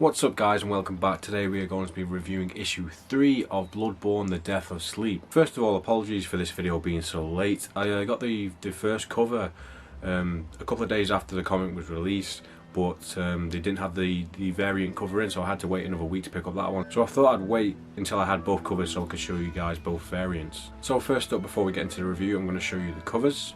What's up guys and welcome back. Today we are going to be reviewing issue 3 of Bloodborne The Death of Sleep. First of all, apologies for this video being so late. I got the first cover a couple of days after the comic was released, but they didn't have the variant cover in, so I had to wait another week to pick up that one. So I thought I'd wait until I had both covers so I could show you guys both variants. So first up, before we get into the review, I'm going to show you the covers.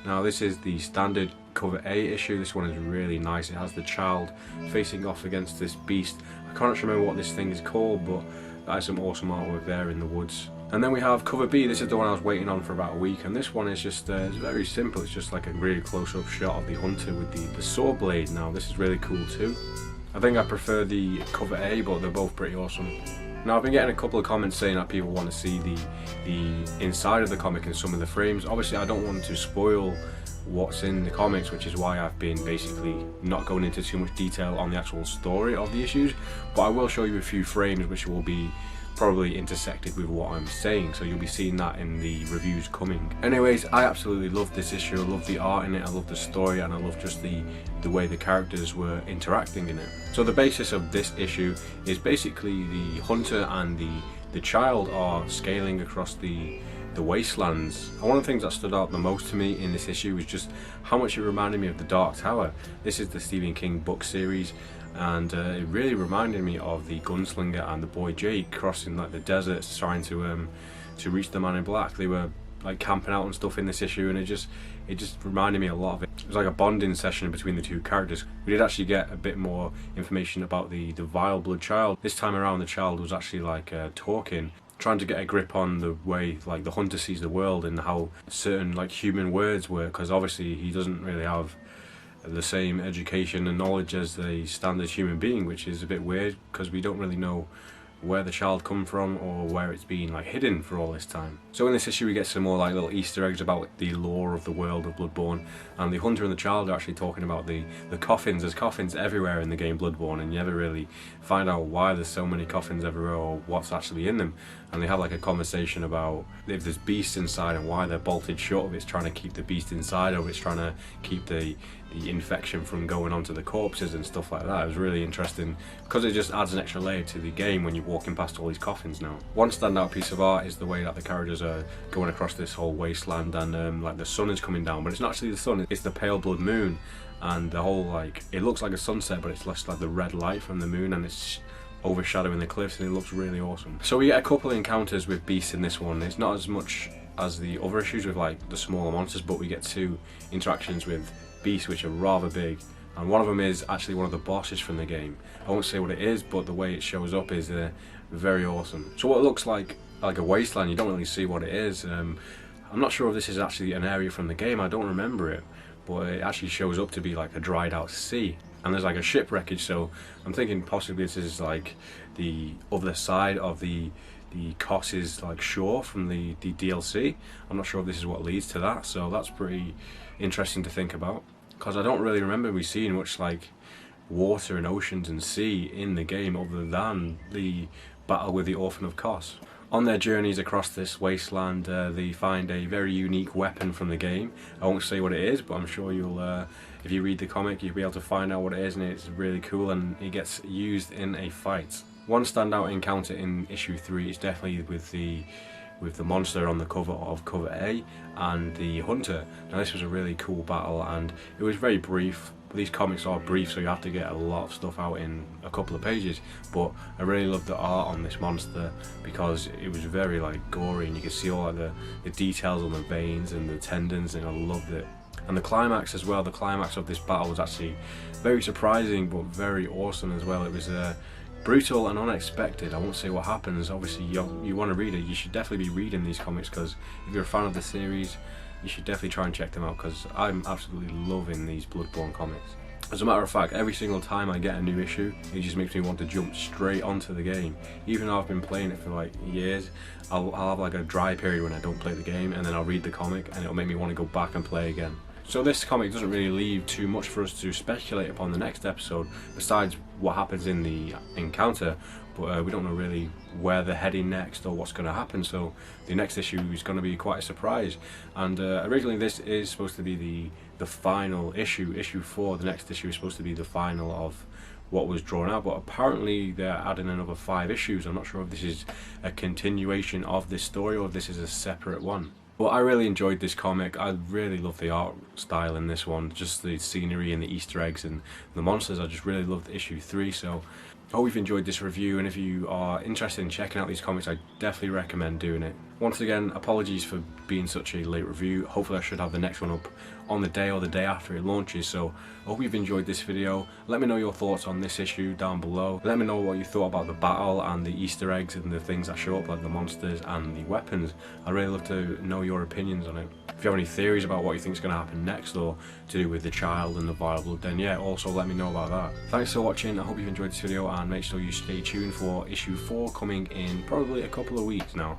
Now this is the standard cover A issue. This one is really nice. It has the child facing off against this beast. I can't remember what this thing is called, but that is some awesome artwork there in the woods. And then we have cover B. This is the one I was waiting on for about a week, and this one is just it's very simple. It's just like a really close-up shot of the hunter with the sword blade. Now this is really cool too. I think I prefer the cover A, but they're both pretty awesome. Now I've been getting a couple of comments saying that people want to see the inside of the comic and some of the frames. Obviously I don't want to spoil what's in the comics, which is why I've been basically not going into too much detail on the actual story of the issues, but I will show you a few frames which will be probably intersected with what I'm saying, so you'll be seeing that in the reviews coming. Anyways, I absolutely love this issue. I love the art in it, I love the story, and I love just the way the characters were interacting in it. So the basis of this issue is basically the hunter and the child are scaling across the wastelands. And one of the things that stood out the most to me in this issue was just how much it reminded me of the Dark Tower. This is the Stephen King book series, and it really reminded me of the gunslinger and the boy Jake crossing like the deserts trying to reach the man in black. They were like camping out and stuff in this issue, and it just reminded me a lot of it. It was like a bonding session between the two characters. We did actually get a bit more information about the vile blood child. This time around the child was actually like talking, trying to get a grip on the way like the hunter sees the world and how certain like human words work, because obviously he doesn't really have the same education and knowledge as the standard human being, which is a bit weird because we don't really know where the child come from or where it's been like hidden for all this time. So in this issue we get some more like little Easter eggs about the lore of the world of Bloodborne, and the hunter and the child are actually talking about the coffins. There's coffins everywhere in the game Bloodborne, and you never really find out why there's so many coffins everywhere or what's actually in them. And they have like a conversation about if there's beasts inside and why they're bolted shut, if it's trying to keep the beast inside or if it's trying to keep the infection from going onto the corpses and stuff like that. It was really interesting because it just adds an extra layer to the game when you're walking past all these coffins now. One standout piece of art is the way that the characters are going across this whole wasteland, and like the sun is coming down, but it's not actually the sun, it's the pale blood moon, and the whole like it looks like a sunset, but it's less like the red light from the moon, and it's overshadowing the cliffs, and it looks really awesome. So we get a couple of encounters with beasts in this one. It's not as much as the other issues with like the smaller monsters, but we get two interactions with beasts which are rather big, and one of them is actually one of the bosses from the game. I won't say what it is, but the way it shows up is very awesome. So what looks like a wasteland, you don't really see what it is. I'm not sure if this is actually an area from the game, I don't remember it, but it actually shows up to be like a dried out sea, and there's like a ship wreckage, so I'm thinking possibly this is like the other side of the Koss's like shore from the DLC. I'm not sure if this is what leads to that, so that's pretty interesting to think about, because I don't really remember we seeing much like water and oceans and sea in the game other than the battle with the Orphan of Kos. On their journeys across this wasteland, they find a very unique weapon from the game. I won't say what it is, but I'm sure you'll, if you read the comic, you'll be able to find out what it is, and it's really cool, and it gets used in a fight. One standout encounter in issue 3 is definitely with the monster on the cover of cover A and the hunter. Now this was a really cool battle, and it was very brief. These comics are brief, so you have to get a lot of stuff out in a couple of pages, but I really loved the art on this monster because it was very like gory, and you could see all like, the details on the veins and the tendons, and I loved it. And the climax as well, the climax of this battle was actually very surprising but very awesome as well. It was brutal and unexpected. I won't say what happens. Obviously you want to read it, you should definitely be reading these comics, because if you're a fan of the series you should definitely try and check them out, because I'm absolutely loving these Bloodborne comics. As a matter of fact, every single time I get a new issue, it just makes me want to jump straight onto the game. Even though I've been playing it for like years, I'll have like a dry period when I don't play the game, and then I'll read the comic and it'll make me want to go back and play again. So this comic doesn't really leave too much for us to speculate upon the next episode, besides what happens in the encounter, but we don't know really where they're heading next or what's going to happen, so the next issue is going to be quite a surprise. And originally this is supposed to be the final issue, issue 4, the next issue is supposed to be the final of what was drawn out, but apparently they're adding another 5 issues. I'm not sure if this is a continuation of this story or if this is a separate one. Well, I really enjoyed this comic. I really love the art style in this one, just the scenery and the Easter eggs and the monsters. I just really loved issue 3, so I hope you've enjoyed this review, and if you are interested in checking out these comics, I definitely recommend doing it. Once again, apologies for being such a late review. Hopefully I should have the next one up on the day or the day after it launches, so I hope you've enjoyed this video. Let me know your thoughts on this issue down below. Let me know what you thought about the battle and the Easter eggs and the things that show up, like the monsters and the weapons. I'd really love to know your opinions on it. If you have any theories about what you think is going to happen next, or to do with the child and the vial blood, then yeah, also let me know about that. Thanks for watching. I hope you've enjoyed this video, and make sure you stay tuned for issue 4 coming in probably a couple of weeks now.